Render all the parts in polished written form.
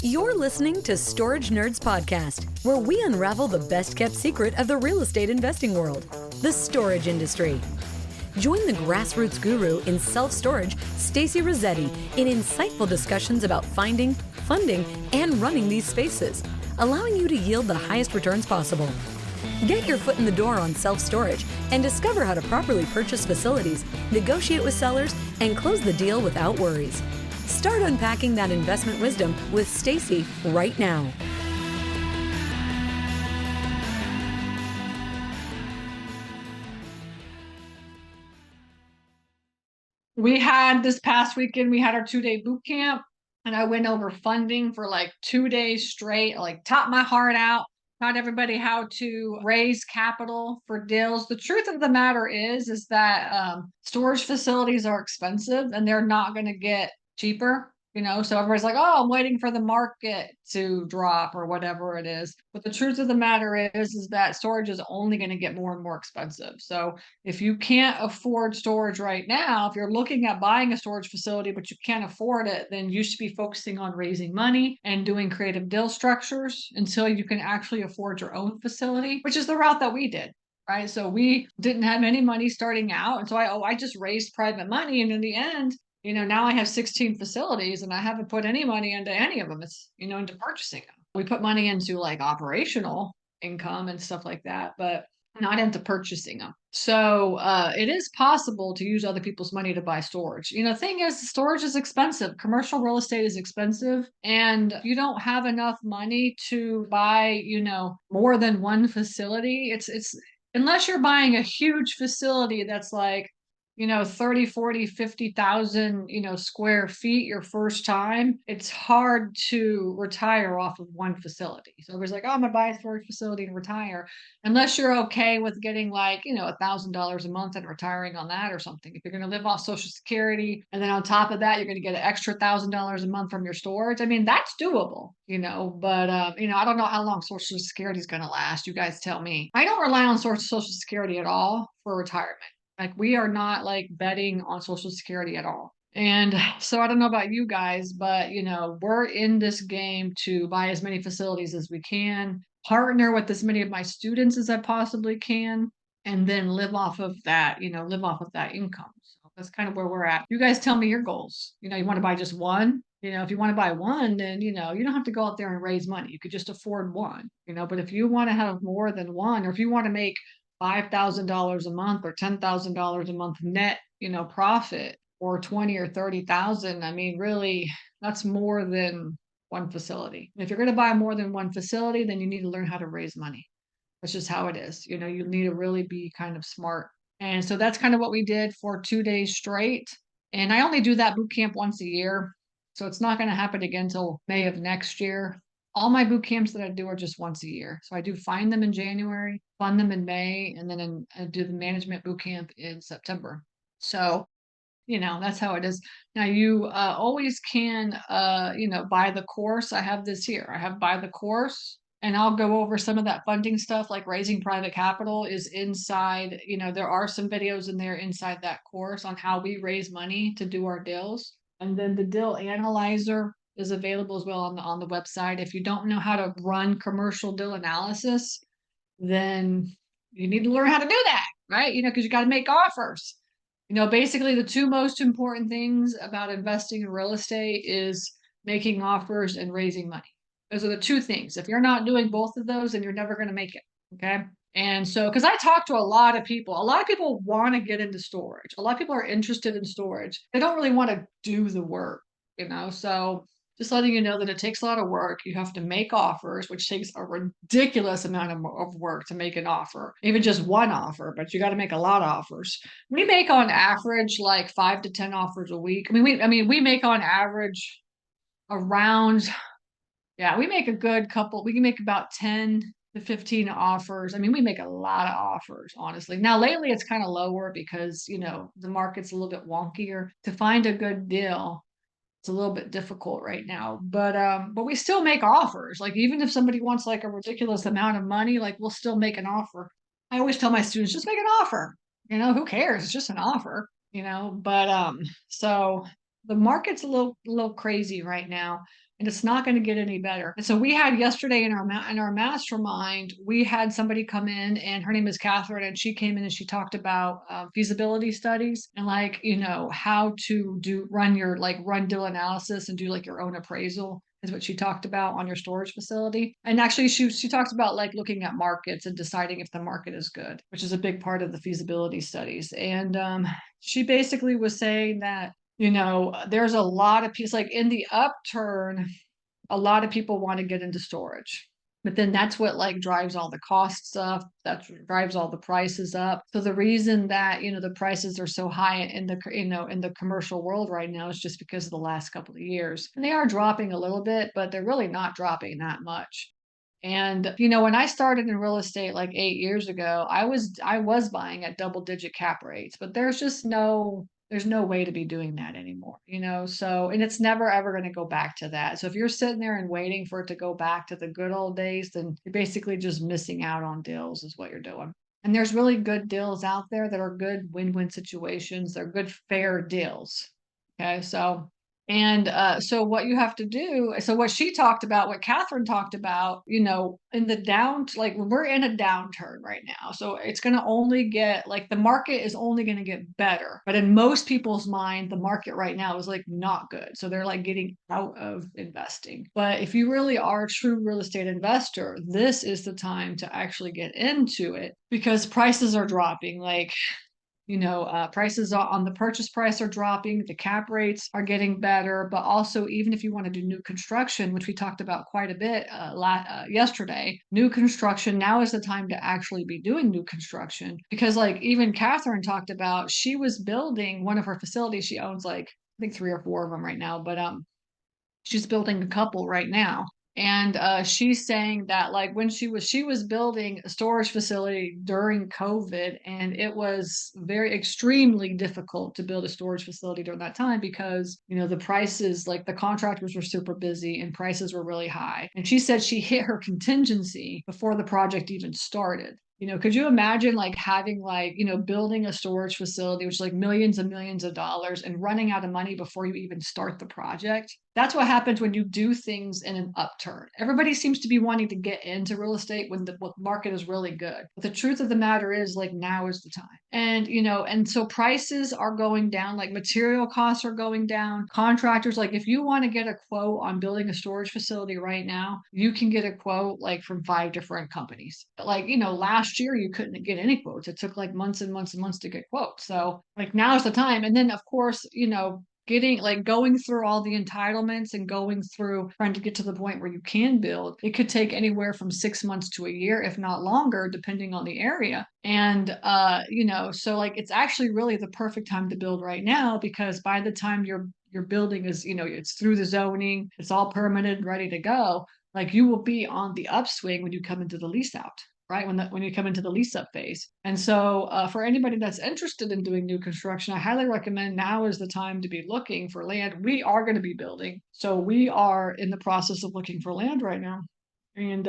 You're listening to Storage Nerds Podcast, where we unravel the best-kept secret of the real estate investing world, the storage industry. Join the grassroots guru in self-storage, Stacy Rossetti, in insightful discussions about finding, funding, and running these spaces, allowing you to yield the highest returns possible. Get your foot in the door on self-storage and discover how to properly purchase facilities, negotiate with sellers, and close the deal without worries. Start unpacking that investment wisdom with Stacy right now. We had this past weekend, we had our 2-day boot camp, and I went over funding for like 2 days straight, like taught my heart out, taught everybody how to raise capital for deals. The truth of the matter is that storage facilities are expensive and they're not going to get cheaper. So everybody's like, oh, I'm waiting for the market to drop or whatever it is. But the truth of the matter is that storage is only going to get more and more expensive. So if you can't afford storage right now, if you're looking at buying a storage facility, but you can't afford it, then you should be focusing on raising money and doing creative deal structures until you can actually afford your own facility, which is the route that we did. Right. So we didn't have any money starting out. And so I just raised private money. And in the end, now I have 16 facilities and I haven't put any money into any of them. It's, into purchasing them. We put money into like operational income and stuff like that, but not into purchasing them. So it is possible to use other people's money to buy storage. The thing is, storage is expensive. Commercial real estate is expensive, and you don't have enough money to buy, more than one facility. It's unless you're buying a huge facility that's like 30, 40, 50,000, square feet your first time, it's hard to retire off of one facility. So everybody's like, oh, I'm going to buy a storage facility and retire. Unless you're okay with getting like, $1,000 a month and retiring on that or something. If you're going to live off Social Security, and then on top of that, you're going to get an extra $1,000 a month from your storage. I mean, that's doable, but, I don't know how long Social Security is going to last. You guys tell me. I don't rely on Social Security at all for retirement. Like, we are not like betting on Social Security at all. And so I don't know about you guys, but we're in this game to buy as many facilities as we can, partner with as many of my students as I possibly can, and then live off of that, live off of that income. So that's kind of where we're at. You guys tell me your goals. You want to buy just one? If you want to buy one, then, you don't have to go out there and raise money. You could just afford one, but if you want to have more than one, or if you want to make $5,000 a month or $10,000 a month net, profit, or 20 or 30,000. I mean, really, that's more than one facility. And if you're going to buy more than one facility, then you need to learn how to raise money. That's just how it is. You need to really be kind of smart. And so that's kind of what we did for 2 days straight. And I only do that boot camp once a year. So it's not going to happen again until May of next year. All my boot camps that I do are just once a year. So I do find them in January, fund them in May, and then I do the management boot camp in September. So, that's how it is. Now you always can, buy the course. I have this here. I have buy the course, and I'll go over some of that funding stuff, like raising private capital is inside. There are some videos in there inside that course on how we raise money to do our deals. And then the deal analyzer is available as well on the website. If you don't know how to run commercial deal analysis, then you need to learn how to do that, right? Because you got to make offers. Basically the two most important things about investing in real estate is making offers and raising money. Those are the two things. If you're not doing both of those, then you're never going to make it. Okay. And so, because I talk to a lot of people want to get into storage. A lot of people are interested in storage. They don't really want to do the work, so just letting you know that it takes a lot of work. You have to make offers, which takes a ridiculous amount of work to make an offer, even just one offer, but you got to make a lot of offers. We make on average like 5 to 10 offers a week. We make on average around, we make a good couple. We can make about 10 to 15 offers. We make a lot of offers, honestly. Now, lately it's kind of lower because, the market's a little bit wonkier. To find a good deal, it's a little bit difficult right now, but we still make offers. Like, even if somebody wants like a ridiculous amount of money, like, we'll still make an offer. I always tell my students, just make an offer. Who cares? It's just an offer, but so the market's a little crazy right now, and it's not going to get any better. And so we had yesterday in our mastermind, we had somebody come in, and her name is Catherine, and she came in and she talked about feasibility studies and like how to run deal analysis and do like your own appraisal is what she talked about on your storage facility. And actually she talked about like looking at markets and deciding if the market is good, which is a big part of the feasibility studies. And she basically was saying that there's a lot of people like in the upturn, a lot of people want to get into storage. But then that's what like drives all the costs up. That drives all the prices up. So the reason that the prices are so high in the commercial world right now is just because of the last couple of years, and they are dropping a little bit, but they're really not dropping that much. And when I started in real estate like 8 years ago, I was buying at double digit cap rates, but there's no way to be doing that anymore, so, and it's never ever going to go back to that. So if you're sitting there and waiting for it to go back to the good old days, then you're basically just missing out on deals is what you're doing. And there's really good deals out there that are good win-win situations. They're good fair deals. Okay, so what you have to do, so what she talked about, what Catherine talked about, in the like we're in a downturn right now. So it's going to only get like the market is only going to get better. But in most people's mind, the market right now is like not good. So they're like getting out of investing. But if you really are a true real estate investor, this is the time to actually get into it because prices are dropping. Like prices on the purchase price are dropping, the cap rates are getting better, but also even if you want to do new construction, which we talked about quite a bit yesterday, new construction, now is the time to actually be doing new construction because like even Catherine talked about, she was building one of her facilities. She owns like I think 3 or 4 of them right now, but she's building a couple right now. And she's saying that like when she was building a storage facility during COVID, and it was very extremely difficult to build a storage facility during that time because the prices, like the contractors were super busy and prices were really high. And she said she hit her contingency before the project even started. Could you imagine like having like, building a storage facility, which is like millions and millions of dollars and running out of money before you even start the project? That's what happens when you do things in an upturn. Everybody seems to be wanting to get into real estate when the market is really good. But the truth of the matter is like now is the time. And so prices are going down, like material costs are going down. Contractors, like if you want to get a quote on building a storage facility right now, you can get a quote like from 5 different companies. But like, last year you couldn't get any quotes. It took like months and months and months to get quotes. So like now's the time. And then of course, going through all the entitlements and going through trying to get to the point where you can build, it could take anywhere from 6 months to a year, if not longer, depending on the area. And so like it's actually really the perfect time to build right now because by the time your building is, it's through the zoning, it's all permitted, ready to go, like you will be on the upswing when you come into the lease out, right? When you come into the lease up phase. And so for anybody that's interested in doing new construction, I highly recommend now is the time to be looking for land. We are going to be building. So we are in the process of looking for land right now. And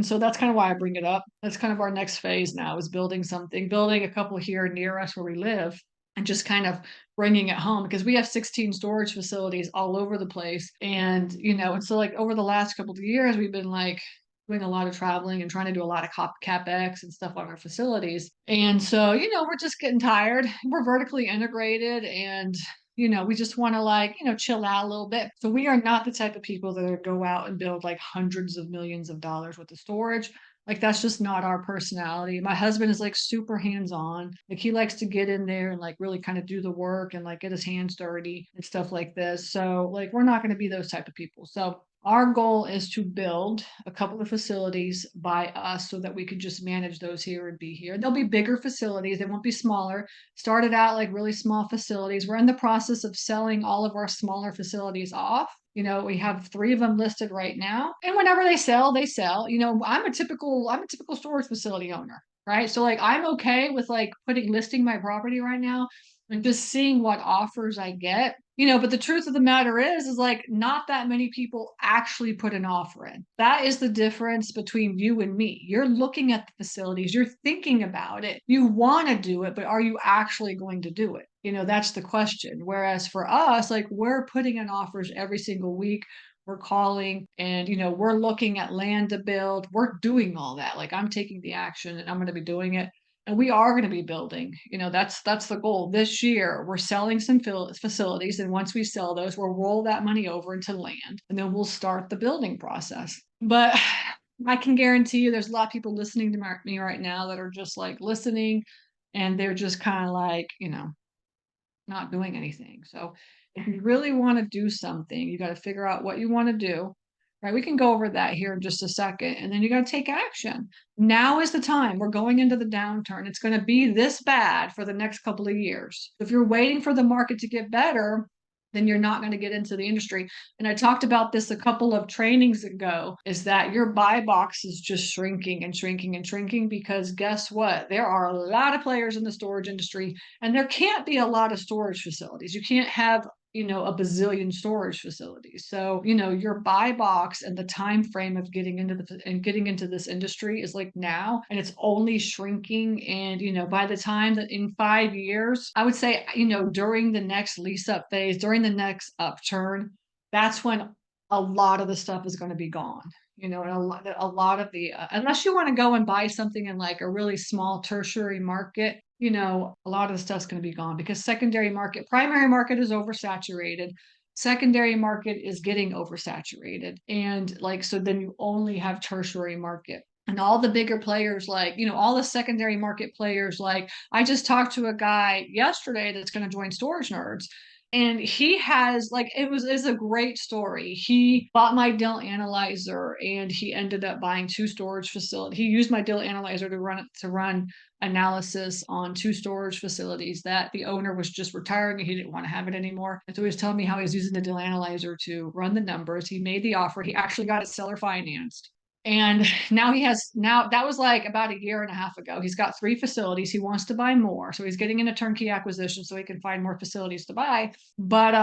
so that's kind of why I bring it up. That's kind of our next phase now is building a couple here near us where we live and just kind of bringing it home because we have 16 storage facilities all over the place. And so like over the last couple of years, we've been like doing a lot of traveling and trying to do a lot of capex and stuff on our facilities. And so, we're just getting tired. We're vertically integrated and, we just want to like, chill out a little bit. So we are not the type of people that go out and build like hundreds of millions of dollars worth of storage. Like that's just not our personality. My husband is like super hands-on. Like he likes to get in there and like really kind of do the work and like get his hands dirty and stuff like this. So like we're not going to be those type of people. So our goal is to build a couple of facilities by us so that we could just manage those here and be here. They'll be bigger facilities. They won't be smaller. Started out like really small facilities. We're in the process of selling all of our smaller facilities off. We have 3 of them listed right now. And whenever they sell, they sell. I'm a typical storage facility owner, right? So like I'm okay with like listing my property right now and just seeing what offers I get. But the truth of the matter is like not that many people actually put an offer in. That is the difference between you and me. You're looking at the facilities, you're thinking about it, you want to do it, but are you actually going to do it? That's the question. Whereas for us, like we're putting in offers every single week. We're calling and, we're looking at land to build. We're doing all that. Like I'm taking the action and I'm going to be doing it. And we are going to be building. That's the goal. This year, we're selling some facilities. And once we sell those, we'll roll that money over into land and then we'll start the building process. But I can guarantee you there's a lot of people listening to me right now that are just like listening and they're just kind of like, not doing anything. So if you really want to do something, you got to figure out what you want to do. Right. We can go over that here in just a second. And then you got to take action. Now is the time. We're going into the downturn. It's going to be this bad for the next couple of years. If you're waiting for the market to get better, then you're not going to get into the industry. And I talked about this a couple of trainings ago, is that your buy box is just shrinking and shrinking and shrinking because guess what? There are a lot of players in the storage industry and there can't be a lot of storage facilities. You can't have a bazillion storage facilities. So, your buy box and the time frame of getting into this industry is like now, and it's only shrinking. And, by the time that in 5 years, I would say, during the next lease up phase, during the next upturn, that's when a lot of the stuff is going to be gone. And a lot of the, unless you want to go and buy something in like a really small tertiary market, a lot of the stuff's going to be gone because primary market is oversaturated. Secondary market is getting oversaturated. And like, so then you only have tertiary market. And all the bigger players, like, all the secondary market players, like I just talked to a guy yesterday that's going to join Storage Nerds. And he has like it's a great story. He bought my dill analyzer and he ended up buying 2 storage facilities. He used my dill analyzer to run analysis on 2 storage facilities that the owner was just retiring and he didn't want to have it anymore. And so he was telling me how he was using the dill analyzer to run the numbers. He made the offer. He actually got it seller financed. And now that was like about a year and a half ago. He's got 3 facilities. He wants to buy more. So he's getting into turnkey acquisition so he can find more facilities to buy. But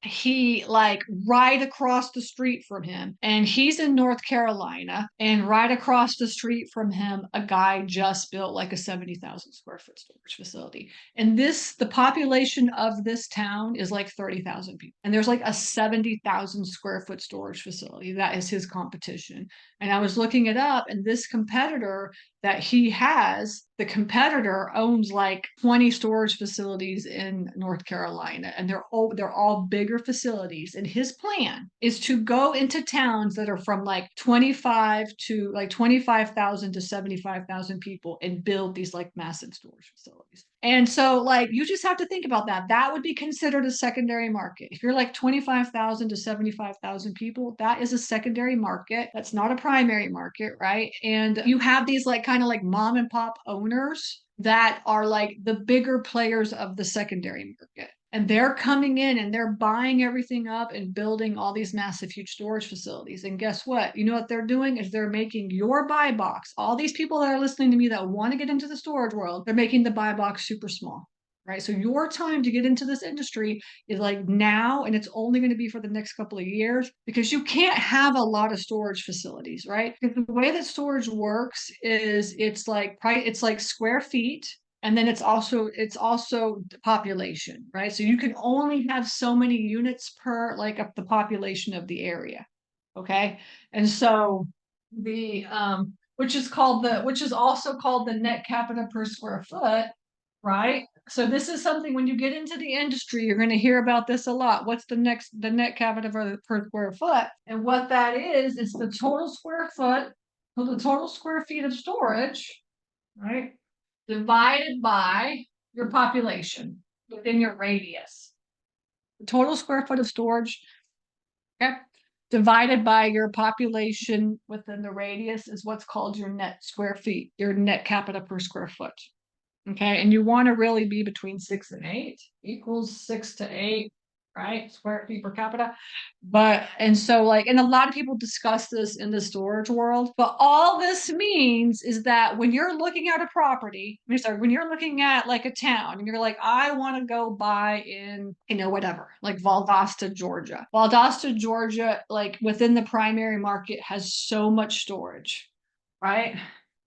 he like right across the street from him, and he's in North Carolina, and right across the street from him, a guy just built like a 70,000 square foot storage facility. And the population of this town is like 30,000 people. And there's like a 70,000 square foot storage facility. That is his competition. And I was looking it up, and this competitor that he has, the competitor owns like 20 storage facilities in North Carolina, and they're all bigger facilities. And his plan is to go into towns that are from like 25,000 to 75,000 people and build these like massive storage facilities. And so like you just have to think about that. That would be considered a secondary market. If you're like 25,000 to 75,000 people, that is a secondary market. That's not a primary market, right? And you have these like kind of like mom and pop owners that are like the bigger players of the secondary market. And they're coming in and they're buying everything up and building all these massive, huge storage facilities. And guess what? You know what they're doing is they're making your buy box. All these people that are listening to me that want to get into the storage world, they're making the buy box super small. Right. So your time to get into this industry is like now, and it's only going to be for the next couple of years because you can't have a lot of storage facilities, right? Because the way that storage works is it's like square feet, and then it's also the population, right? So you can only have so many units per like up the population of the area. Okay. And so the which is also called the net capita per square foot, right? So this is something when you get into the industry, you're going to hear about this a lot. What's the net capita per square foot? And what that is the total square foot, so the total square feet of storage, right? Divided by your population within your radius. The total square foot of storage, okay, divided by your population within the radius is what's called your net square feet, your net capita per square foot. Okay, and you want to really be between 6 and 8, equals 6 to 8, right? Square feet per capita. And a lot of people discuss this in the storage world, but all this means is that when you're looking at a property, when you're looking at like a town and you're like, I want to go buy in, whatever, like Valdosta, Georgia. Valdosta, Georgia, like within the primary market has so much storage, right?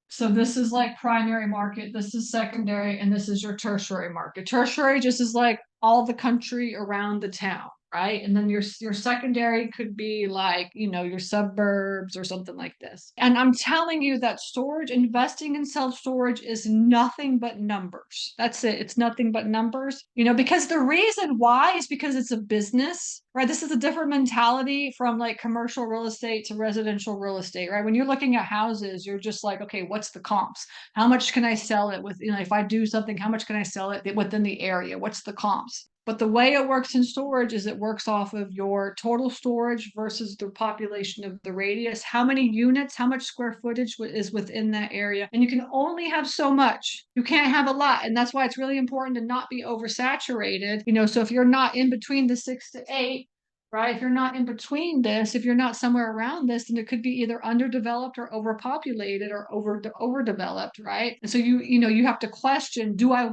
So this is like primary market, this is secondary, and this is your tertiary market. Tertiary just is like all the country around the town, right? And then your secondary could be like, your suburbs or something like this. And I'm telling you that storage, investing in self-storage is nothing but numbers. That's it. It's nothing but numbers. Because the reason why is because it's a business, right? This is a different mentality from like commercial real estate to residential real estate, right? When you're looking at houses, you're just like, okay, what's the comps? How much can I sell it with? If I do something, how much can I sell it within the area? What's the comps? But the way it works in storage is it works off of your total storage versus the population of the radius. How many units, how much square footage is within that area? And you can only have so much. You can't have a lot. And that's why it's really important to not be oversaturated. So if you're not in between the 6 to 8, right? If you're not in between this, if you're not somewhere around this, then it could be either underdeveloped or overpopulated or overdeveloped, right? And so you have to question, do I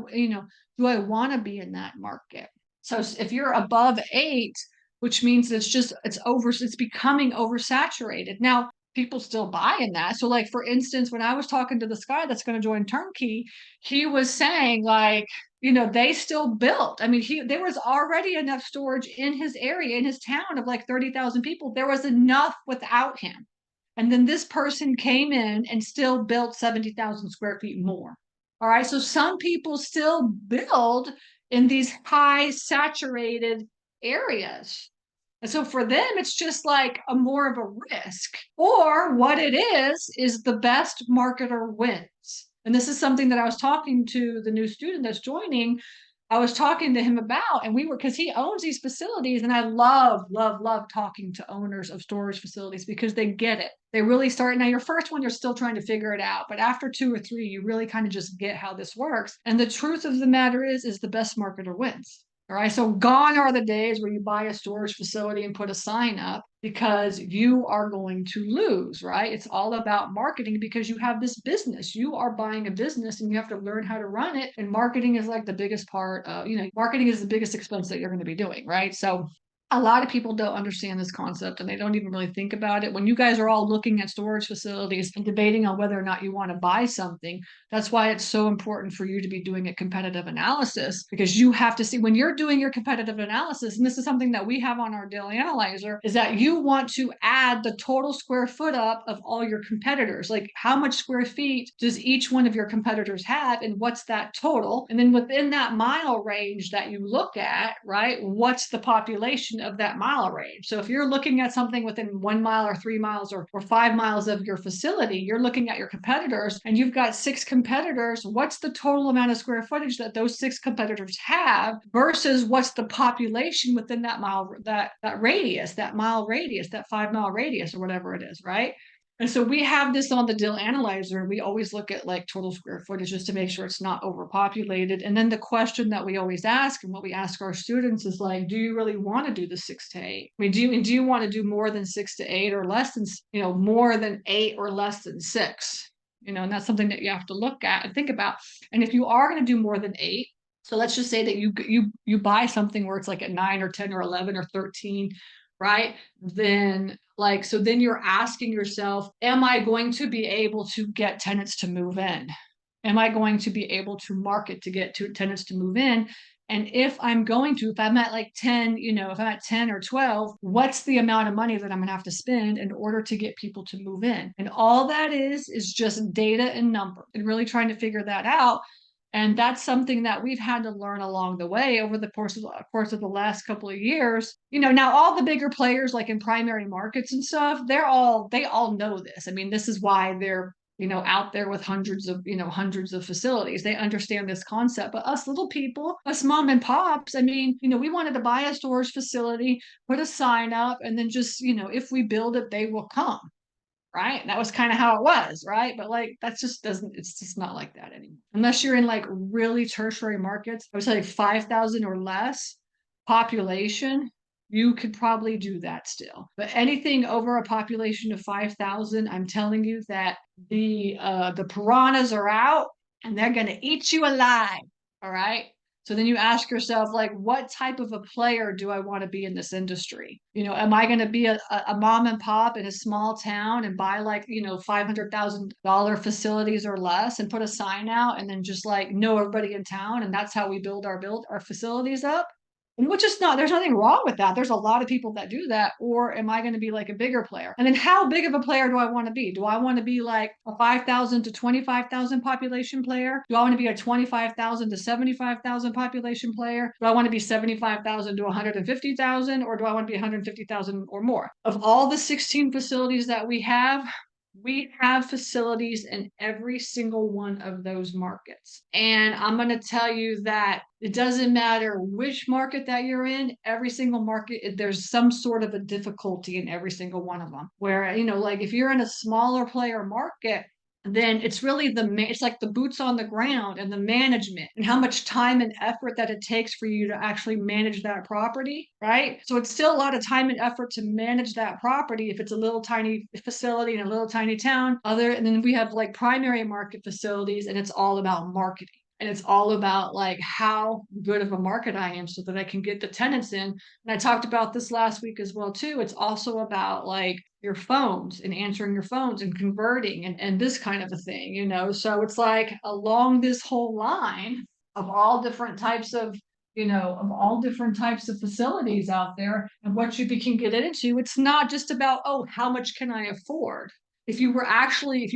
want to be in that market? So if you're above 8, which means it's becoming oversaturated. Now, people still buy in that. So like, for instance, when I was talking to this guy that's going to join Turnkey, he was saying like, they still built. I mean, there was already enough storage in his area, in his town of like 30,000 people. There was enough without him. And then this person came in and still built 70,000 square feet more. All right. So some people still build in these high saturated areas. And so for them, it's just like more of a risk. Or what it is the best marketer wins. And this is something that I was talking to the new student that's joining. I was talking to him about, and because he owns these facilities, and I love, love, love talking to owners of storage facilities because they get it. They really start. Now, your first one, you're still trying to figure it out, but after 2 or 3, you really kind of just get how this works. And the truth of the matter is the best marketer wins. All right. So gone are the days where you buy a storage facility and put a sign up, because you are going to lose, right? It's all about marketing because you have this business. You are buying a business and you have to learn how to run it. And marketing is like the biggest part of, marketing is the biggest expense that you're going to be doing, right? So a lot of people don't understand this concept and they don't even really think about it. When you guys are all looking at storage facilities and debating on whether or not you want to buy something, that's why it's so important for you to be doing a competitive analysis, because you have to see when you're doing your competitive analysis, and this is something that we have on our daily analyzer, is that you want to add the total square foot up of all your competitors. Like, how much square feet does each one of your competitors have, and what's that total? And then within that mile range that you look at, right, what's the population of that mile range? So if you're looking at something within 1 mile or 3 miles or 5 miles of your facility, you're looking at your competitors and you've got 6 competitors. What's the total amount of square footage that those 6 competitors have versus what's the population within that mile, that radius, that mile radius, that 5-mile radius or whatever it is, right? And so we have this on the Dill analyzer, and we always look at like total square footage just to make sure it's not overpopulated. And then the question that we always ask, and what we ask our students, is like, do you really want to do the 6 to 8? I mean, do you want to do more than 6 to 8 or less than, more than 8 or less than 6? And that's something that you have to look at and think about. And if you are going to do more than 8, so let's just say that you buy something where it's like at 9 or 10 or 11 or 13, right? Then then you're asking yourself, am I going to be able to get tenants to move in? Am I going to be able to market to get tenants to move in? And if I'm at like 10, if I'm at 10 or 12, what's the amount of money that I'm going to have to spend in order to get people to move in? And all that is just data and number, and really trying to figure that out. And that's something that we've had to learn along the way over the course of the last couple of years. Now all the bigger players, like in primary markets and stuff, they all know this. I mean, this is why they're out there with hundreds of facilities. They understand this concept. But us little people, us mom and pops, I mean, we wanted to buy a storage facility, put a sign up, and then just, if we build it, they will come. Right? And that was kind of how it was, right? But like, it's just not like that anymore. Unless you're in like really tertiary markets, I would say 5,000 or less population, you could probably do that still. But anything over a population of 5,000, I'm telling you that the piranhas are out and they're going to eat you alive. All right. So then you ask yourself, like, what type of a player do I want to be in this industry? Am I going to be a mom and pop in a small town and buy like, $500,000 facilities or less and put a sign out and then just like know everybody in town and that's how we build our facilities up? And which is not, there's nothing wrong with that. There's a lot of people that do that. Or am I going to be like a bigger player? And then how big of a player do I want to be? Do I want to be like a 5,000 to 25,000 population player? Do I want to be a 25,000 to 75,000 population player? Do I want to be 75,000 to 150,000? Or do I want to be 150,000 or more? Of all the 16 facilities that we have facilities in every single one of those markets. And I'm going to tell you that it doesn't matter which market that you're in, every single market, there's some sort of a difficulty in every single one of them. Where, like if you're in a smaller player market, then it's really it's like the boots on the ground and the management and how much time and effort that it takes for you to actually manage that property, right? So it's still a lot of time and effort to manage that property if it's a little tiny facility in a little tiny town. And then we have like primary market facilities, and it's all about marketing. And it's all about like how good of a market I am so that I can get the tenants in. And I talked about this last week as well too. It's also about like your phones and answering your phones and converting and this kind of a thing, So it's like along this whole line of all different types of facilities out there and what you can get into. It's not just about, oh, how much can I afford? If you actually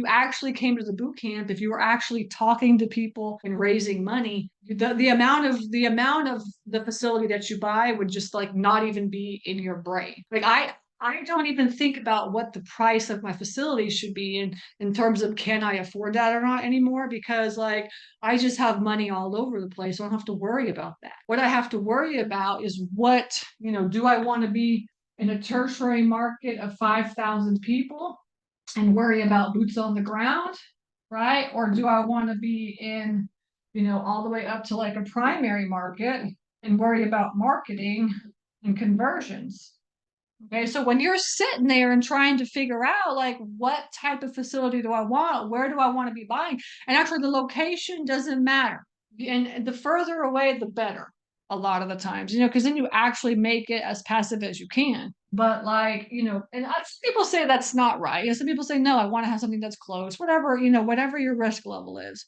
came to the boot camp, if you were actually talking to people and raising money, the amount of the facility that you buy would just like not even be in your brain. Like I don't even think about what the price of my facility should be in terms of can I afford that or not anymore, because like I just have money all over the place. So I don't have to worry about that. What I have to worry about is do I want to be in a tertiary market of 5,000 people and worry about boots on the ground, right? Or do I want to be in, all the way up to like a primary market and worry about marketing and conversions? Okay, so when you're sitting there and trying to figure out like what type of facility do I want, where do I want to be buying, and actually the location doesn't matter, and the further away the better a lot of the times, because then you actually make it as passive as you can. But like, and some people say that's not right. And some people say, no, I want to have something that's close, whatever, whatever your risk level is,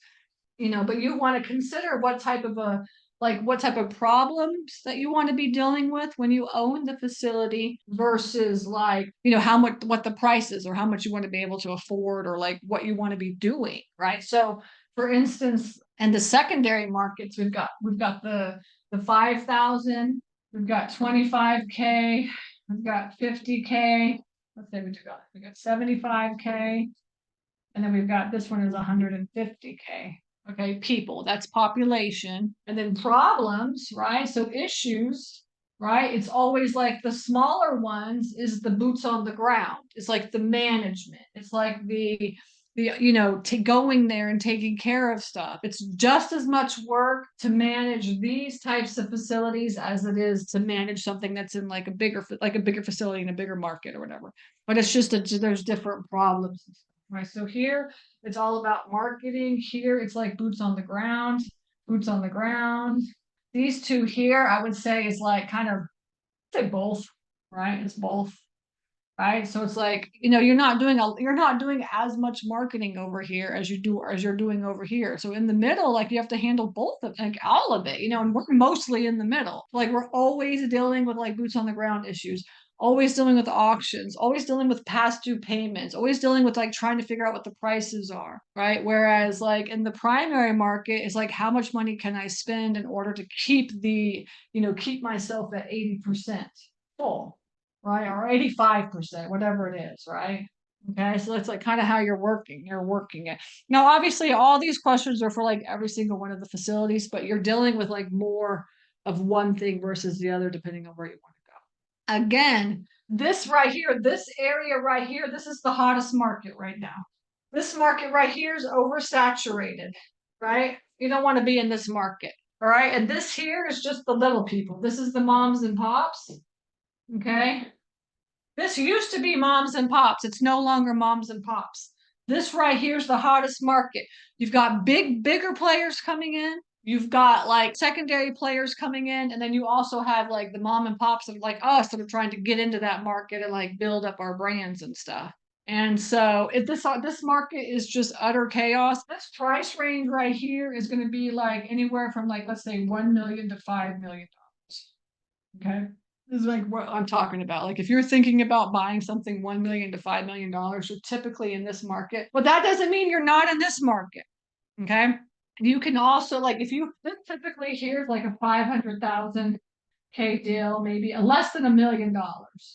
but you want to consider what type of problems that you want to be dealing with when you own the facility versus like, what the price is or how much you want to be able to afford or like what you want to be doing, right? So for instance, in the secondary markets, we've got the 5,000, we've got 25K, we've got 50K, let's say we got 75K, and then we've got this one is 150K. Okay, people, that's population. And then problems, right? So issues, right? It's always like the smaller ones is the boots on the ground. It's like the management. It's like the going there and taking care of stuff. It's just as much work to manage these types of facilities as it is to manage something that's in like a bigger facility in a bigger market or whatever. But it's just there's different problems. Right. So here it's all about marketing. Here it's like boots on the ground, boots on the ground. These two here, I would say is like kind of say both, right? It's both. Right. So it's like, you're not doing as much marketing over here as you're doing over here. So in the middle, like you have to handle both of like all of it, and we're mostly in the middle. Like we're always dealing with like boots on the ground issues, always dealing with auctions, always dealing with past due payments, always dealing with like trying to figure out what the prices are, right? Whereas like in the primary market, it's like how much money can I spend in order to keep myself at 80% full, right? Or 85%, whatever it is, right? Okay, so that's like kind of how you're working it. Now, obviously, all these questions are for like every single one of the facilities, but you're dealing with like more of one thing versus the other, depending on where you want to go. Again, this right here, this area right here, this is the hottest market right now. This market right here is oversaturated, right? You don't want to be in this market, all right? And this here is just the little people. This is the moms and pops. Okay. This used to be moms and pops. It's no longer moms and pops. This right here is the hottest market. You've got bigger players coming in, You've got like secondary players coming in, and then you also have like the mom and pops of like us that are trying to get into that market and like build up our brands and stuff. And so if this market is just utter chaos, this price range right here is going to be like anywhere from like, let's say 1 million to $5 million. Okay. This is like what I'm talking about. Like if you're thinking about buying something 1 million to $5 million, you're typically in this market. But that doesn't mean you're not in this market. Okay. You can also like if you this typically here's like a 500,000 K deal, maybe less than $1 million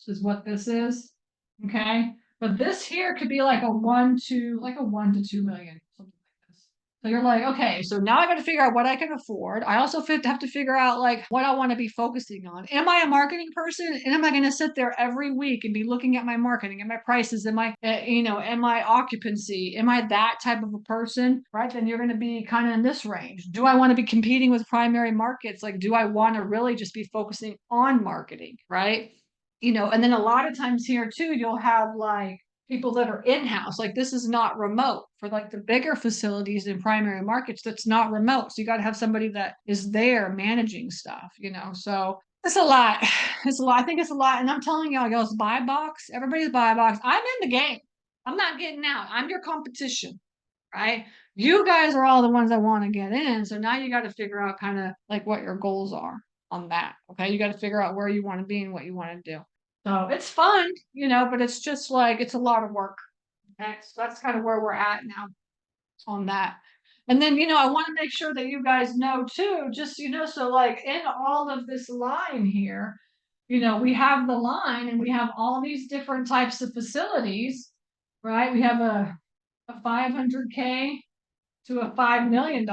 is what this is. Okay. But this here could be like a 1 to 2 million, something like this. So you're like, okay, so now I got to figure out what I can afford. I also have to figure out like what I want to be focusing on. Am I a marketing person? And am I going to sit there every week and be looking at my marketing and my prices and my, and my occupancy? Am I that type of a person? Right. Then you're going to be kind of in this range. Do I want to be competing with primary markets? Like, do I want to really just be focusing on marketing? Right. And then a lot of times here too, you'll have like people that are in-house. Like this is not remote for like the bigger facilities in primary markets. That's not remote. So you got to have somebody that is there managing stuff. So it's a lot. It's a lot. I think it's a lot. And I'm telling y'all, y'all's buy box. Everybody's buy box. I'm in the game. I'm not getting out. I'm your competition, right? You guys are all the ones that want to get in. So now you got to figure out kind of like what your goals are on that. Okay. You got to figure out where you want to be and what you want to do. So it's fun, but it's just like it's a lot of work. Okay. So that's kind of where we're at now on that. And then, I want to make sure that you guys know too, just, so like in all of this line here, we have the line and we have all these different types of facilities, right? We have a 500K to a $5 million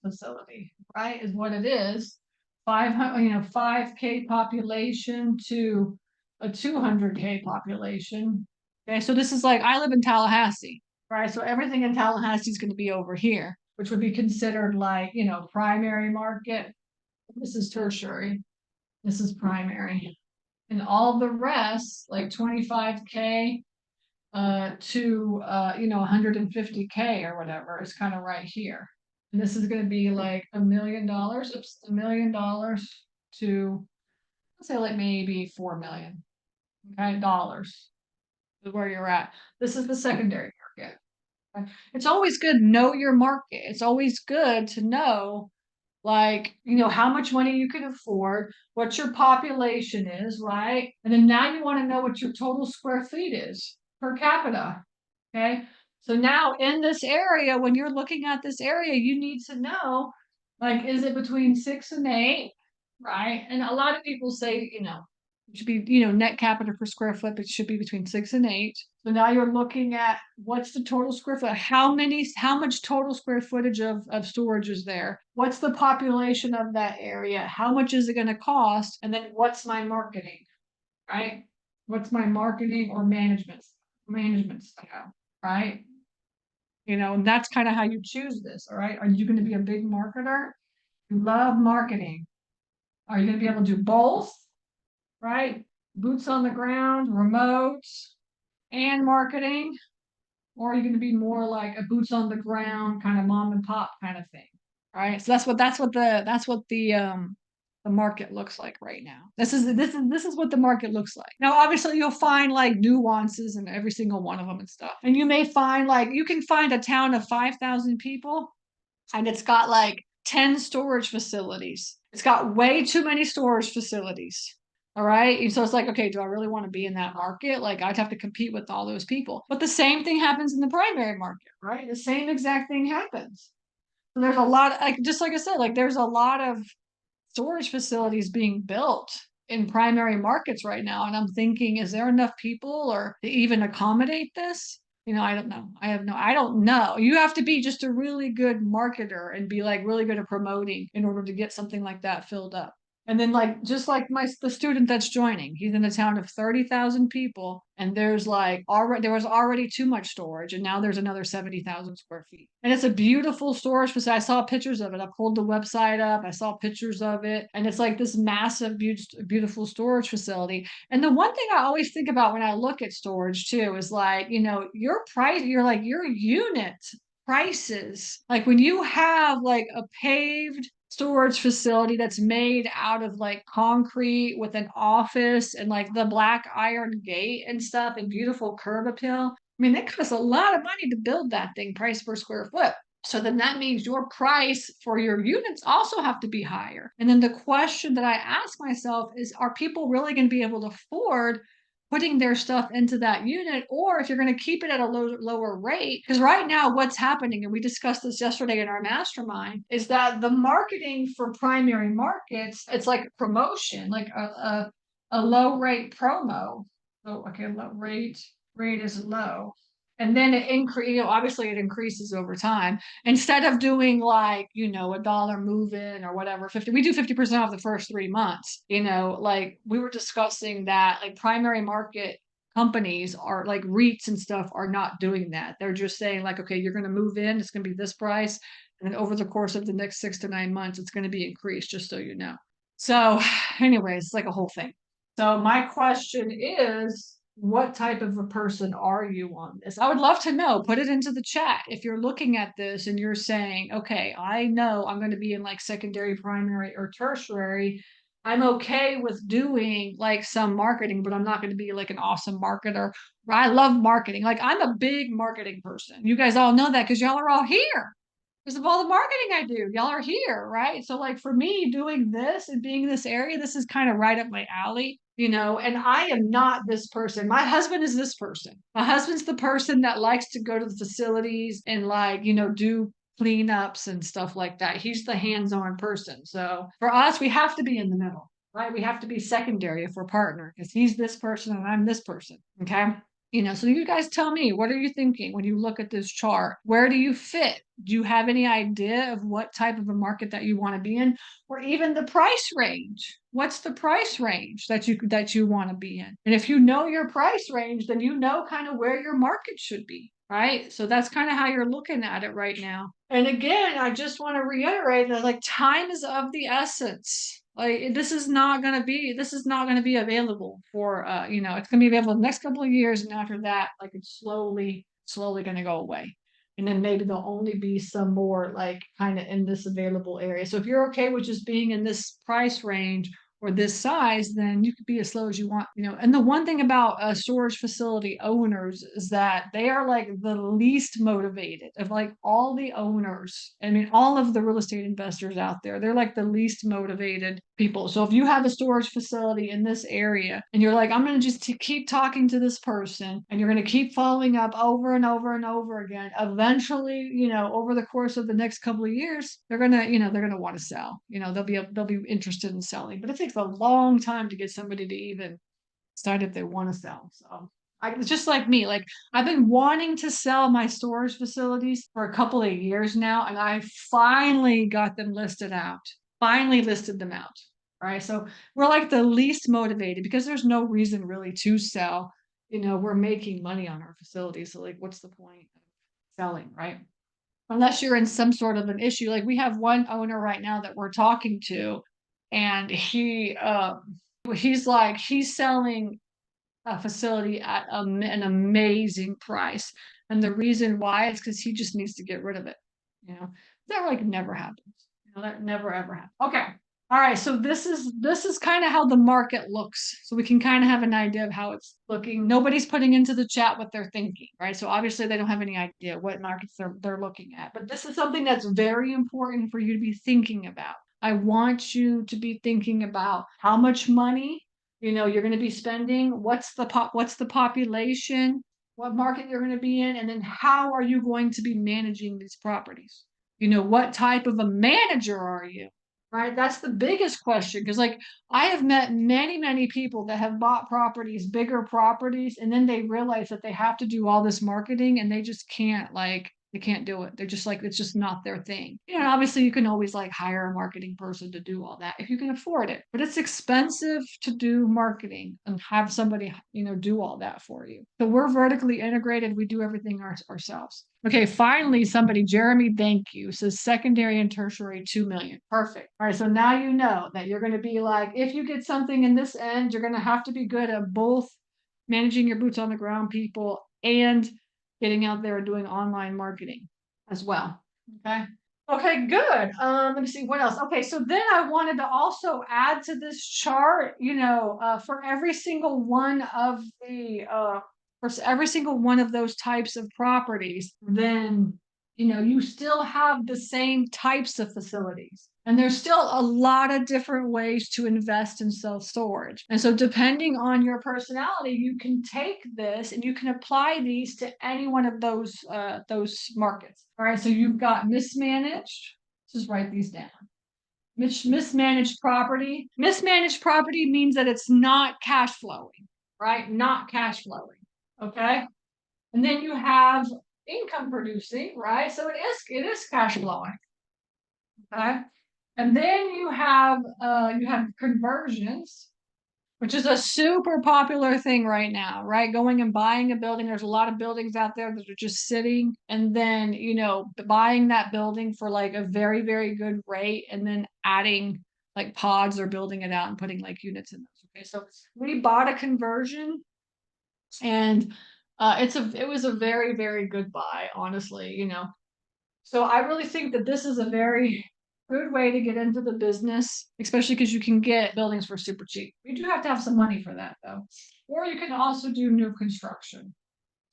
facility, right? Is what it is. 5K population to a 200K population. Okay, so this is like I live in Tallahassee, right? So everything in Tallahassee is going to be over here, which would be considered like, primary market. This is tertiary. This is primary. And all the rest, like 25K to 150K or whatever is kind of right here. And this is going to be like $1 million. Oops, $1 million to let's say like maybe 4 million. Okay, dollars is where you're at. This is the secondary market. Okay? It's always good to know your market. It's always good to know like how much money you can afford, what your population is, right? And then now you want to know what your total square feet is per capita. Okay. So now in this area, when you're looking at this area, you need to know like, is it between 6 and 8? Right. And a lot of people say, it should be, net capita per square foot, it should be between 6 and 8. So now you're looking at what's the total square foot, how much total square footage of storage is there? What's the population of that area? How much is it going to cost? And then what's my marketing, right? What's my marketing or management style, right? And that's kind of how you choose this. All right. Are you going to be a big marketer? You love marketing. Are you going to be able to do both? Right? Boots on the ground, remotes, and marketing, or are you going to be more like a boots on the ground kind of mom and pop kind of thing? Right? So that's what the market looks like right now. This is what the market looks like. Now, obviously, you'll find like nuances in every single one of them and stuff. And you may find like you can find a town of 5,000 people, and it's got like 10 storage facilities. It's got way too many storage facilities. All right. And so it's like, okay, do I really want to be in that market? Like I'd have to compete with all those people. But the same thing happens in the primary market, right? The same exact thing happens. So there's a lot, like just like I said, like there's a lot of storage facilities being built in primary markets right now. And I'm thinking, is there enough people or to even accommodate this? I don't know. I don't know. You have to be just a really good marketer and be like really good at promoting in order to get something like that filled up. And then like just like the student that's joining, he's in a town of 30,000 people, and there was already too much storage, and now there's another 70,000 square feet. And it's a beautiful storage facility. I saw pictures of it. I pulled the website up. I saw pictures of it, and it's like this massive, beautiful storage facility. And the one thing I always think about when I look at storage too is like, your price, your unit prices. Like when you have like a paved storage facility that's made out of like concrete with an office and like the black iron gate and stuff and beautiful curb appeal. I mean, it costs a lot of money to build that thing, price per square foot. So then that means your price for your units also have to be higher. And then the question that I ask myself is, are people really going to be able to afford putting their stuff into that unit, or if you're going to keep it at a lower rate? Because right now what's happening, and we discussed this yesterday in our mastermind, is that the marketing for primary markets, it's like a promotion, like a low rate promo. So okay, low rate is low, and then it increase, obviously it increases over time. Instead of doing like, a dollar move in or whatever, 50, we do 50% off the first 3 months. Like we were discussing that like primary market companies are like REITs and stuff are not doing that. They're just saying like, okay, you're going to move in, it's going to be this price, and then over the course of the next 6 to 9 months, it's going to be increased, just so you know. So anyways, it's like a whole thing. So my question is, what type of a person are you on this? I would love to know. Put it into the chat. If you're looking at this and you're saying, okay, I know I'm going to be in like secondary, primary, or tertiary. I'm okay with doing like some marketing, but I'm not going to be like an awesome marketer. I love marketing. Like I'm a big marketing person. You guys all know that because y'all are all here. Because of all the marketing I do, y'all are here, right? So like for me doing this and being in this area, this is kind of right up my alley, and I am not this person. My husband is this person. My husband's the person that likes to go to the facilities and like, do cleanups and stuff like that. He's the hands-on person. So for us, we have to be in the middle, right? We have to be secondary if we're partner because he's this person and I'm this person. Okay. So you guys tell me, what are you thinking when you look at this chart? Where do you fit? Do you have any idea of what type of a market that you want to be in, or even the price range? What's the price range that you want to be in? And if you know your price range, then you know kind of where your market should be, right? So that's kind of how you're looking at it right now. And again, I just want to reiterate that like time is of the essence. Like this is not going to be available for it's going to be available the next couple of years, and after that like it's slowly going to go away, and then maybe there'll only be some more like kind of in this available area. So if you're okay with just being in this price range or this size, then you could be as slow as you want. And the one thing about storage facility owners is that they are like the least motivated of like all the owners. I mean, all of the real estate investors out there, they're like the least motivated people. So if you have a storage facility in this area and you're like, I'm going to just keep talking to this person, and you're going to keep following up over and over and over again, eventually, over the course of the next couple of years, they're going to want to sell. They'll be interested in selling, but it takes a long time to get somebody to even decide if they want to sell. So it's just like me. Like I've been wanting to sell my storage facilities for a couple of years now, and I finally got them listed out. Finally listed them out. Right. So we're like the least motivated because there's no reason really to sell. We're making money on our facilities. So like, what's the point of selling, right? Unless you're in some sort of an issue. Like we have one owner right now that we're talking to, and he's selling a facility at an amazing price. And the reason why is because he just needs to get rid of it. That like never happens. That never ever happens. Okay. All right. So this is kind of how the market looks. So we can kind of have an idea of how it's looking. Nobody's putting into the chat what they're thinking, right? So obviously they don't have any idea what markets they're looking at. But this is something that's very important for you to be thinking about. I want you to be thinking about how much money you're going to be spending, what's the population, what market you're going to be in, and then how are you going to be managing these properties? What type of a manager are you? Right? That's the biggest question. Because like I have met many, many people that have bought properties, bigger properties, and then they realize that they have to do all this marketing and they just can't they can't do it. They're just like, it's just not their thing. Obviously you can always like hire a marketing person to do all that if you can afford it, but it's expensive to do marketing and have somebody, do all that for you. So we're vertically integrated. We do everything ourselves. Okay. Finally, Jeremy, thank you. Says secondary and tertiary, 2 million. Perfect. All right. So now you know that you're going to be like, if you get something in this end, you're going to have to be good at both managing your boots on the ground people and getting out there and doing online marketing. as well. Okay. Okay, good. Let me see what else. Okay, so then I wanted to also add to this chart, for every single one of every single one of those types of properties, then you still have the same types of facilities. And there's still a lot of different ways to invest in self-storage. And so depending on your personality, you can take this and you can apply these to any one of those markets. All right, so you've got mismanaged. Let's just write these down. Mismanaged property. Mismanaged property means that it's not cash flowing, right? Not cash flowing. Okay. And then you have income producing, right? So it is cash flowing. Okay. And then you have conversions, which is a super popular thing right now, right? Going and buying a building. There's a lot of buildings out there that are just sitting, and then buying that building for like a very, very good rate, and then adding like pods or building it out and putting like units in those. Okay, so we bought a conversion, and it was a very, very good buy, honestly. So I really think that this is a very good way to get into the business, especially because you can get buildings for super cheap. You do have to have some money for that though. Or you can also do new construction.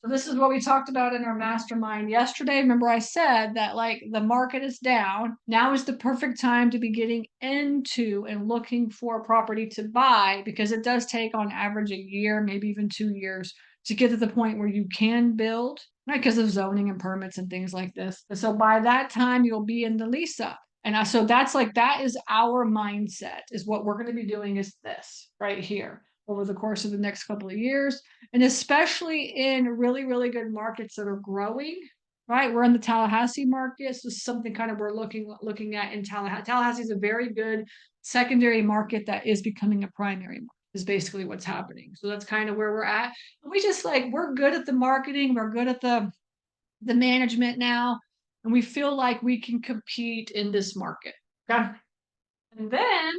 So this is what we talked about in our mastermind yesterday. Remember I said that like the market is down. Now is the perfect time to be getting into and looking for property to buy, because it does take on average a year, maybe even 2 years to get to the point where you can build, right? Because of zoning and permits and things like this. And so by that time you'll be in the lease up. And so that is our mindset, is what we're going to be doing is this right here over the course of the next couple of years. And especially in really, really good markets that are growing, right? We're in the Tallahassee market. So this is something kind of we're looking at in Tallahassee. Tallahassee is a very good secondary market that is becoming a primary market, is basically what's happening. So that's kind of where we're at. And we're good at the marketing. We're good at the management now. And we feel like we can compete in this market. Okay. And then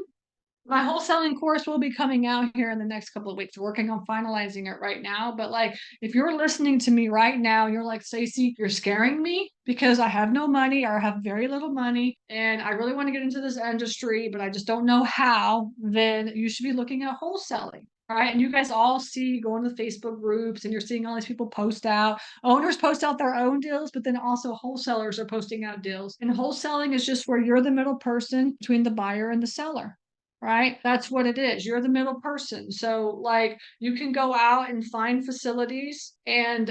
my wholesaling course will be coming out here in the next couple of weeks. We're working on finalizing it right now. But like, if you're listening to me right now, you're like, Stacy, you're scaring me because I have no money, or I have very little money, and I really want to get into this industry, but I just don't know how, then you should be looking at wholesaling. All right. And you guys all see, going to the Facebook groups, and you're seeing all these people post out. Owners post out their own deals, but then also wholesalers are posting out deals. And wholesaling is just where you're the middle person between the buyer and the seller. Right? That's what it is. You're the middle person. So like you can go out and find facilities and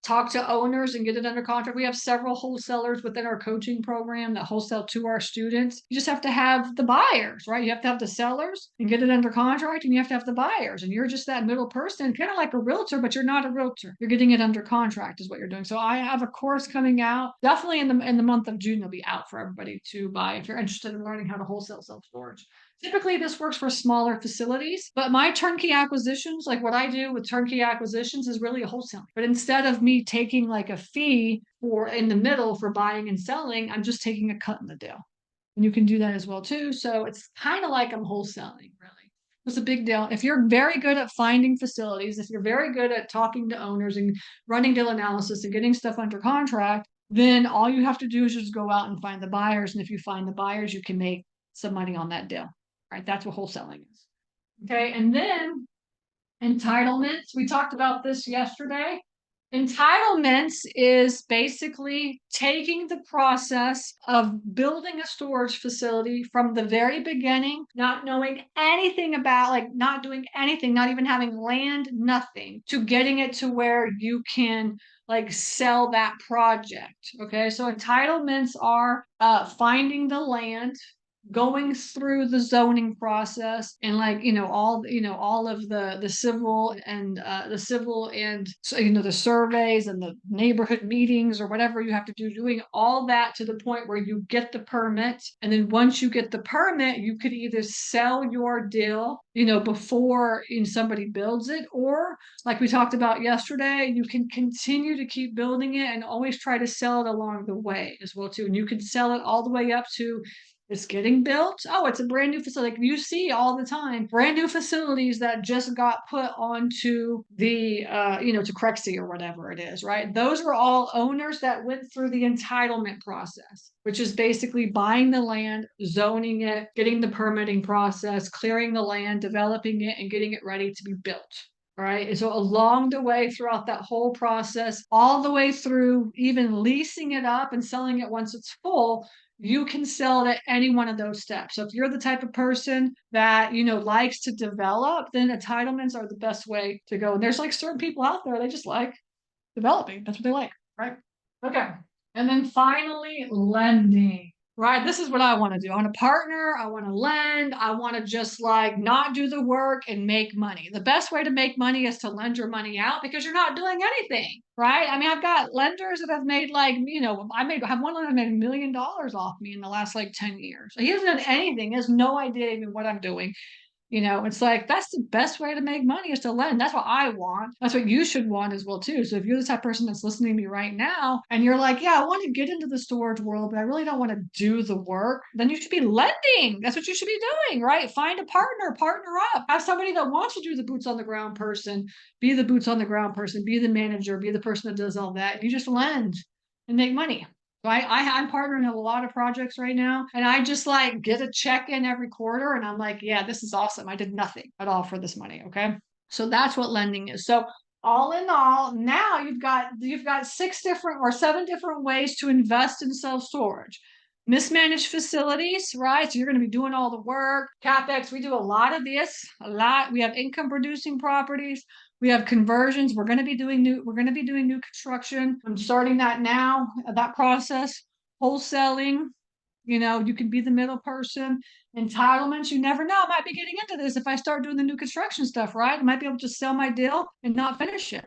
talk to owners and get it under contract. We have several wholesalers within our coaching program that wholesale to our students. You just have to have the buyers, right? You have to have the sellers and get it under contract, and you have to have the buyers. And you're just that middle person, kind of like a realtor, but you're not a realtor. You're getting it under contract is what you're doing. So I have a course coming out definitely in the month of June. It'll be out for everybody to buy if you're interested in learning how to wholesale self-storage. Typically, this works for smaller facilities, but my turnkey acquisitions, like what I do with turnkey acquisitions, is really a wholesaling. But instead of me taking like a fee for in the middle for buying and selling, I'm just taking a cut in the deal. And you can do that as well too. So it's kind of like I'm wholesaling, really. It's a big deal. If you're very good at finding facilities, if you're very good at talking to owners and running deal analysis and getting stuff under contract, then all you have to do is just go out and find the buyers. And if you find the buyers, you can make some money on that deal. Right? That's what wholesaling is. Okay. And then entitlements. We talked about this yesterday. Entitlements is basically taking the process of building a storage facility from the very beginning, not knowing anything about, like not doing anything, not even having land, nothing, to getting it to where you can like sell that project. Okay. So entitlements are finding the land, going through the zoning process, and like all of the civil and the surveys and the neighborhood meetings or whatever you have to do, doing all that to the point where you get the permit. And then once you get the permit, you could either sell your deal before somebody builds it, or like we talked about yesterday, you can continue to keep building it and always try to sell it along the way as well too. And you can sell it all the way up to It's getting built. Oh, it's a brand new facility. Like you see all the time, brand new facilities that just got put onto the, to Crexy or whatever it is, right? Those were all owners that went through the entitlement process, which is basically buying the land, zoning it, getting the permitting process, clearing the land, developing it, and getting it ready to be built. Right. And so along the way throughout that whole process, all the way through even leasing it up and selling it once it's full, you can sell it at any one of those steps. So if you're the type of person that, likes to develop, then entitlements are the best way to go. And there's like certain people out there, they just like developing. That's what they like, right? Okay. And then finally, lending. Right. This is what I want to do. I want to partner. I want to lend. I want to just like not do the work and make money. The best way to make money is to lend your money out because you're not doing anything. Right. I mean, I've got lenders that have made like, I have one lender that made $1 million off me in the last like 10 years. He hasn't done anything. He has no idea even what I'm doing. It's like that's the best way to make money is to lend. That's what I want. That's what you should want as well too. So if you're the type of person that's listening to me right now and you're like, yeah, I want to get into the storage world, but I really don't want to do the work, then you should be lending. That's what you should be doing, right? Find a partner up. Have somebody that wants to do the boots on the ground person, be the boots on the ground person, be the manager, be the person that does all that. You just lend and make money. I'm partnering in a lot of projects right now, and I just like get a check in every quarter, and I'm like, yeah, this is awesome. I did nothing at all for this money. Okay, so that's what lending is. So all in all, now you've got 6 different or 7 different ways to invest in self storage. Mismanaged facilities, right? So you're going to be doing all the work. CapEx, we do a lot of this, a lot. We have income producing properties. We have conversions. We're going to be doing new construction. I'm starting that now, that process. Wholesaling, you can be the middle person. Entitlements, you never know. I might be getting into this if I start doing the new construction stuff, right? I might be able to sell my deal and not finish it.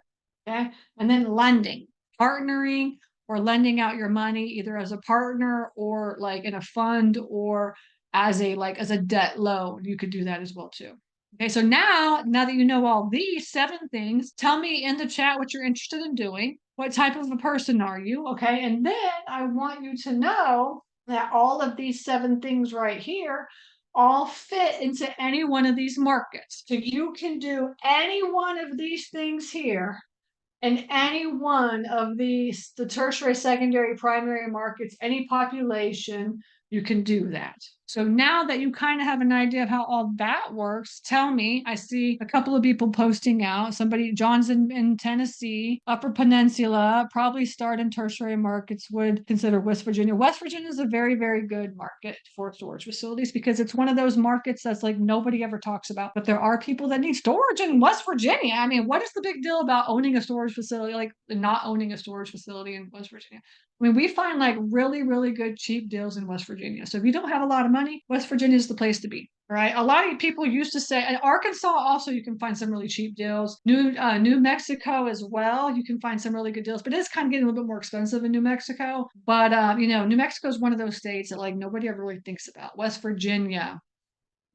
Okay. And then lending, partnering or lending out your money either as a partner or like in a fund or as a debt loan. You could do that as well too. Okay, so now that you know all these 7 things, tell me in the chat what you're interested in doing. What type of a person are you? Okay, and then I want you to know that all of these 7 things right here all fit into any one of these markets. So you can do any one of these things here in any one of the tertiary, secondary, primary markets, any population, you can do that. So now that you kind of have an idea of how all that works, tell me. I see a couple of people posting out. John's in Tennessee, Upper Peninsula, probably start in tertiary markets, would consider West Virginia. West Virginia is a very, very good market for storage facilities because it's one of those markets that's like nobody ever talks about, but there are people that need storage in West Virginia. I mean, what is the big deal about owning a storage facility, like not owning a storage facility in West Virginia? I mean, we find like really, really good cheap deals in West Virginia. So if you don't have a lot of money, West Virginia is the place to be. Right. A lot of people used to say, and Arkansas also, you can find some really cheap deals. New Mexico as well, you can find some really good deals, but it's kind of getting a little bit more expensive in New Mexico. But New Mexico is one of those states that like nobody ever really thinks about. West Virginia,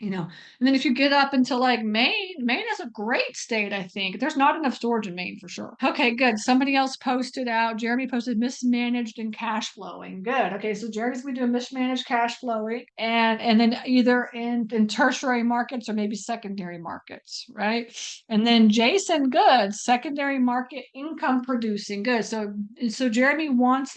and then if you get up into like Maine is a great state, I think. There's not enough storage in Maine for sure. Okay, good. Somebody else posted out. Jeremy posted mismanaged and cash flowing. Good. Okay, so Jeremy's going to do a mismanaged cash flowing and then either in tertiary markets or maybe secondary markets, right? And then Jason, good. Secondary market income producing. Good. So Jason wants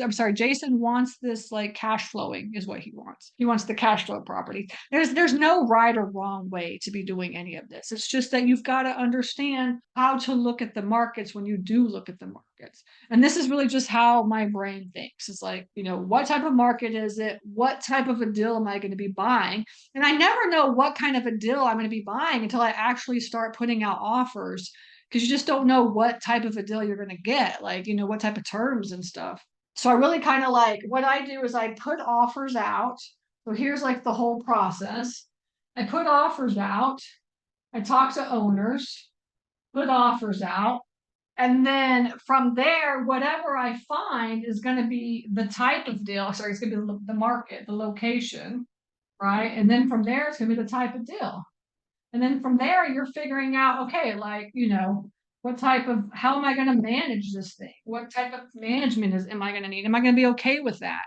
this like cash flowing is what he wants. He wants the cash flow property. There's no right or wrong way to be doing any of this. It's just that you've got to understand how to look at the markets when you do look at the markets. And this is really just how my brain thinks. It's like, what type of market is it? What type of a deal am I going to be buying? And I never know what kind of a deal I'm going to be buying until I actually start putting out offers because you just don't know what type of a deal you're going to get, like, what type of terms and stuff. So I really kind of like what I do is I put offers out. So here's like the whole process. I put offers out. I talk to owners, put offers out. And then from there, whatever I find is going to be the type of deal. Sorry, it's going to be the market, the location, right? And then from there, it's going to be the type of deal. And then from there, you're figuring out, okay, like, how am I going to manage this thing? What type of management am I going to need? Am I going to be okay with that?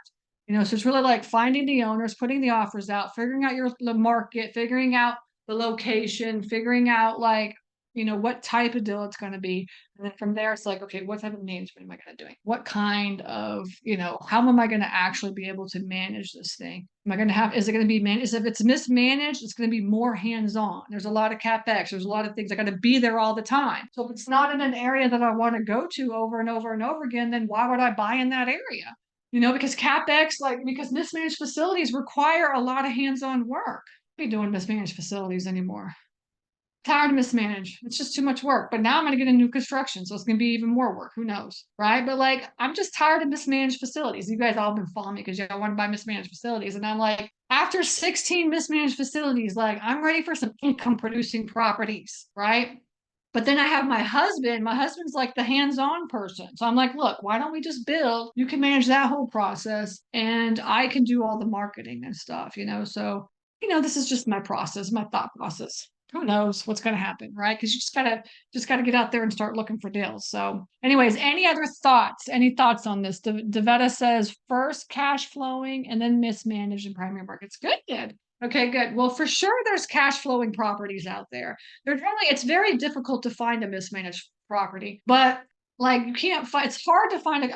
So it's really like finding the owners, putting the offers out, figuring out the market, figuring out the location, figuring out like, what type of deal it's going to be. And then from there, it's like, okay, what type of management am I going to do? What kind of, how am I going to actually be able to manage this thing? Am I going to have, is it going to be managed? If it's mismanaged, it's going to be more hands-on. There's a lot of CapEx. There's a lot of things. I got to be there all the time. So if it's not in an area that I want to go to over and over and over again, then why would I buy in that area? Because CapEx, because mismanaged facilities require a lot of hands-on work. I don't be doing mismanaged facilities anymore. Tired of mismanage. It's just too much work. But now I'm going to get a new construction, so it's going to be even more work. Who knows, right? But I'm just tired of mismanaged facilities. You guys all been following me because you want to buy mismanaged facilities, and I'm like, after 16 mismanaged facilities, I'm ready for some income-producing properties, right? But then I have my husband. My husband's like the hands-on person. So I'm like, look, why don't we just build? You can manage that whole process, and I can do all the marketing and stuff, So, this is just my process, my thought process. Who knows what's going to happen, right? Because you just gotta get out there and start looking for deals. So, anyways, any other thoughts? Any thoughts on this? Devetta says first cash flowing and then mismanaged in primary markets. Good. Okay, good. Well, for sure, there's cash flowing properties out there. It's very difficult to find a mismanaged property, but you can't find. It's hard to find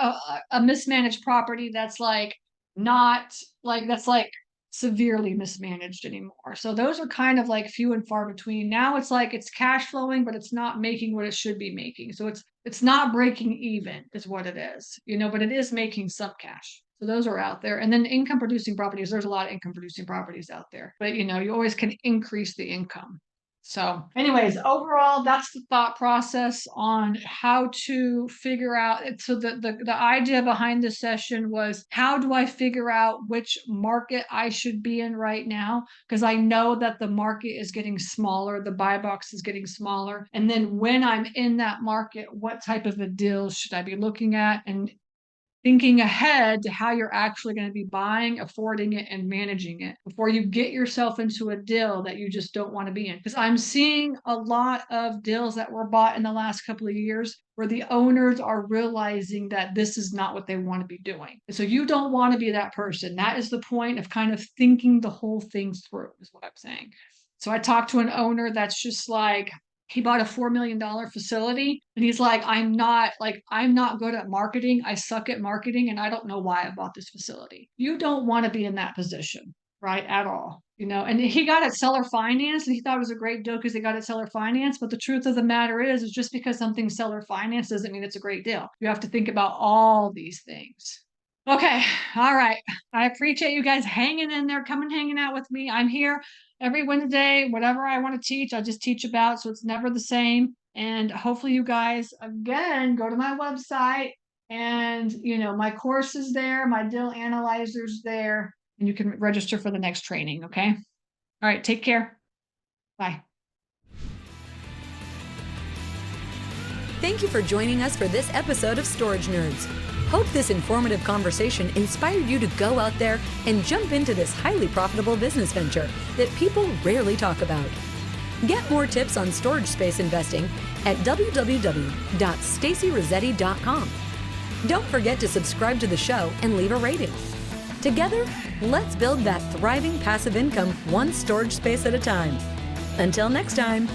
a mismanaged property that's not that's severely mismanaged anymore. So those are kind of few and far between. Now it's cash flowing, but it's not making what it should be making. So it's not breaking even is what it is, but it is making some cash. So those are out there. And then income producing properties, there's a lot of income producing properties out there, but you always can increase the income. So anyways, overall, that's the thought process on how to figure out. So the idea behind this session was, how do I figure out which market I should be in right now? Because I know that the market is getting smaller, the buy box is getting smaller. And then when I'm in that market, what type of a deal should I be looking at? And thinking ahead to how you're actually going to be buying, affording it, and managing it before you get yourself into a deal that you just don't want to be in. Because I'm seeing a lot of deals that were bought in the last couple of years where the owners are realizing that this is not what they want to be doing. And so you don't want to be that person. That is the point of kind of thinking the whole thing through, is what I'm saying. So I talked to an owner that's just he bought a $4 million facility, and he's like, I'm not good at marketing. I suck at marketing, and I don't know why I bought this facility. You don't want to be in that position, right? At all, and he got it seller finance, and he thought it was a great deal because he got it seller finance. But the truth of the matter is just because something's seller finance doesn't mean it's a great deal. You have to think about all these things. Okay. All right. I appreciate you guys hanging in there, hanging out with me. I'm here every Wednesday. Whatever I want to teach, I just teach about. So it's never the same. And hopefully you guys, again, go to my website, and, my course is there. My deal analyzer's there, and you can register for the next training. Okay. All right. Take care. Bye. Thank you for joining us for this episode of Storage Nerds. Hope this informative conversation inspired you to go out there and jump into this highly profitable business venture that people rarely talk about. Get more tips on storage space investing at www.stacyrossetti.com. Don't forget to subscribe to the show and leave a rating. Together, let's build that thriving passive income one storage space at a time. Until next time.